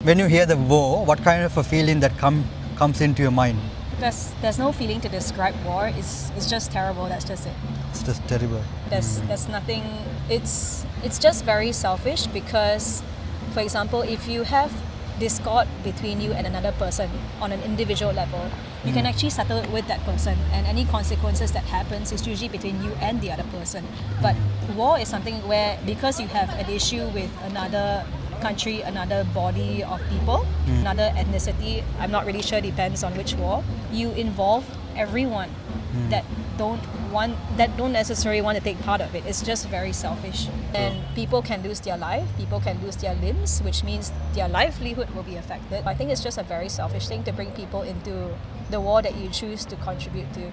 When you hear the war, what kind of a feeling that comes into your mind? There's no feeling to describe war. It's just terrible. That's just it. It's just terrible. There's nothing. It's just very selfish because, for example, if you have discord between you and another person on an individual level, you can actually settle it with that person, and any consequences that happens is usually between you and the other person. But war is something where, because you have an issue with another country, another body of people, another ethnicity, I'm not really sure, depends on which war, you involve everyone that don't necessarily want to take part of it. It's just very selfish. And people can lose their life, people can lose their limbs, which means their livelihood will be affected. I think it's just a very selfish thing to bring people into the war that you choose to contribute to.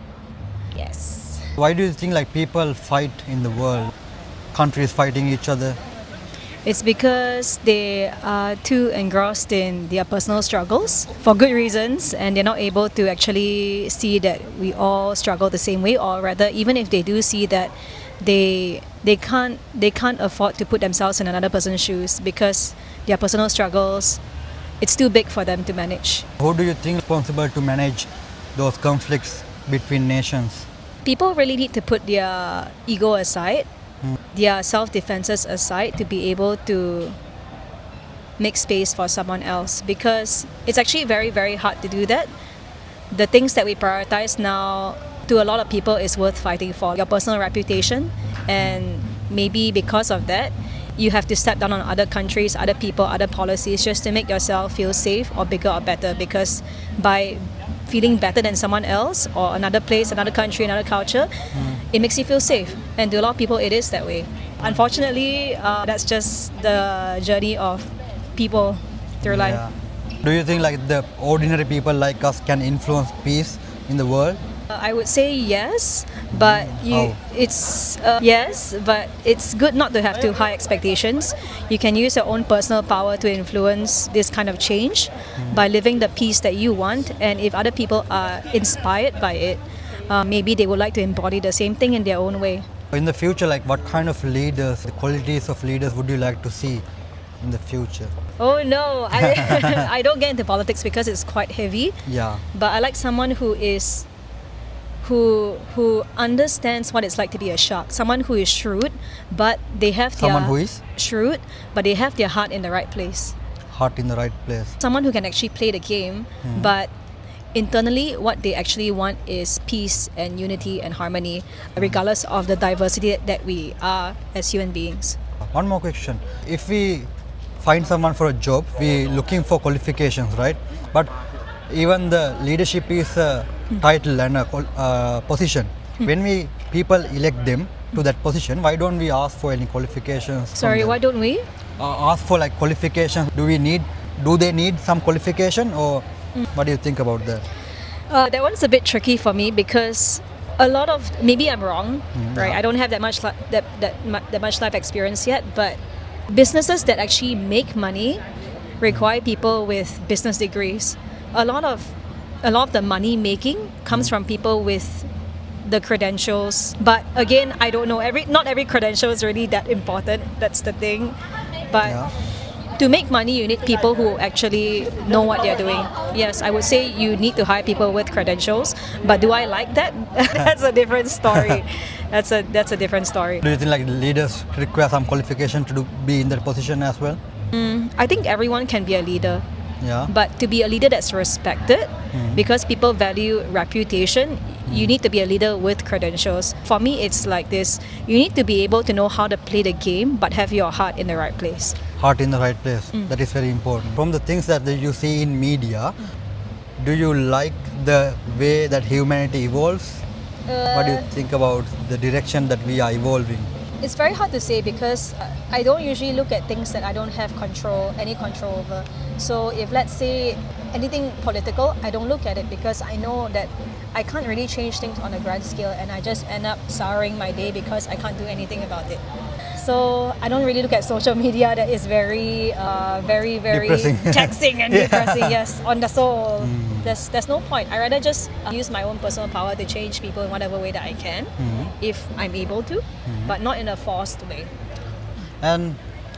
Yes. Why do you think like people fight in the world? Countries fighting each other? It's because they are too engrossed in their personal struggles for good reasons, and they're not able to actually see that we all struggle the same way, or rather, even if they do see that, they can't afford to put themselves in another person's shoes because their personal struggles, it's too big for them to manage. Who do you think is responsible to manage those conflicts between nations? People really need to put their ego aside, their self-defenses aside, to be able to make space for someone else, because it's actually very, very hard to do that. The things that we prioritize now, to a lot of people, is worth fighting for. Your personal reputation, and maybe because of that, you have to step down on other countries, other people, other policies, just to make yourself feel safe or bigger or better, because by feeling better than someone else or another place, another country, another culture, it makes you feel safe. And to a lot of people, it is that way. Unfortunately, that's just the journey of people through life. Do you think like the ordinary people like us can influence peace in the world? I would say yes, but it's good not to have too high expectations. You can use your own personal power to influence this kind of change by living the peace that you want, and if other people are inspired by it, maybe they would like to embody the same thing in their own way. In the future, like what kind of leaders, the qualities of leaders would you like to see in the future? Oh no, I don't get into politics because it's quite heavy. Yeah. But I like someone who understands what it's like to be a shark. Someone who is shrewd, but they have their Someone who is shrewd, but they have their heart in the right place. heart in the right place. Someone who can actually play the game, but internally what they actually want is peace and unity and harmony, regardless of the diversity that we are as human beings. One more question. If we find someone for a job, we looking for qualifications, right? But even the leadership is a title and a position. When people elect them to that position, why don't we ask for any qualifications? Sorry, why don't we? Ask for like qualifications. Do they need some qualification, or what do you think about that? That one's a bit tricky for me because a lot of, maybe I'm wrong, right? I don't have that much life experience yet, but businesses that actually make money require people with business degrees. A lot of the money making comes from people with the credentials, but again, I don't know. Not every credential is really that important. That's the thing. But to make money, you need people who actually know what they're doing. Yes, I would say you need to hire people with credentials. But do I like that? That's a different story. That's a different story. Do you think like leaders require some qualification to be in that position as well? I think everyone can be a leader. Yeah. But to be a leader that's respected, because people value reputation, you need to be a leader with credentials. For me, it's like this. You need to be able to know how to play the game, but have your heart in the right place. Heart in the right place. That is very important. From the things that you see in media, do you like the way that humanity evolves? What do you think about the direction that we are evolving? It's very hard to say because I don't usually look at things that I don't have any control over. So if, let's say, anything political, I don't look at it because I know that I can't really change things on a grand scale, and I just end up souring my day because I can't do anything about it. So I don't really look at social media. That is very Depressing. taxing and depressing. Yes, on the soul. There's no point. I rather just use my own personal power to change people in whatever way that I can, if I'm able to, but not in a forced way. And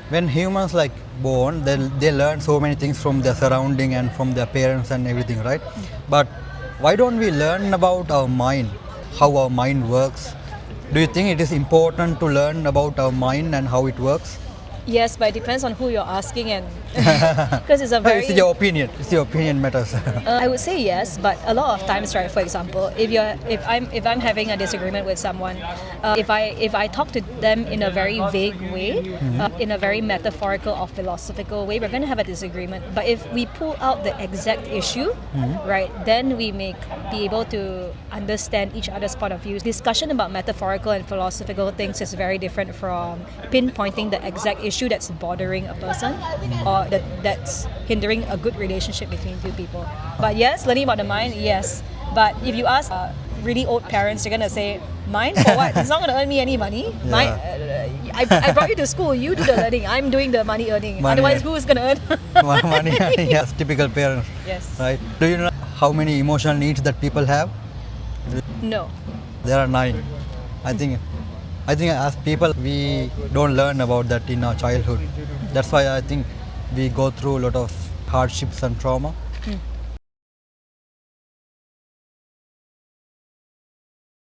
when humans like born, they learn so many things from their surrounding and from their parents and everything, right? But why don't we learn about our mind, how our mind works? Do you think it is important to learn about our mind and how it works? Yes, but it depends on who you're asking, and because it's a very. It's your opinion. It's your opinion matters. I would say yes, but a lot of times, right? For example, if I'm having a disagreement with someone, if I talk to them in a very vague way, in a very metaphorical or philosophical way, we're going to have a disagreement. But if we pull out the exact issue, right, then we may be able to understand each other's point of view. Discussion about metaphorical and philosophical things is very different from pinpointing the exact issue that's bothering a person or that's hindering a good relationship between two people. But yes, learning about the mind, yes. But if you ask really old parents, they're gonna say, "Mind for what? It's not gonna earn me any money. Mine, I brought you to school. You do the learning. I'm doing the money earning. Money. Otherwise, who's gonna earn?" Money, yes, typical parents, Yes. right? Do you know how many emotional needs that people have? No. There are 9. I think as people we don't learn about that in our childhood. That's why I think we go through a lot of hardships and trauma.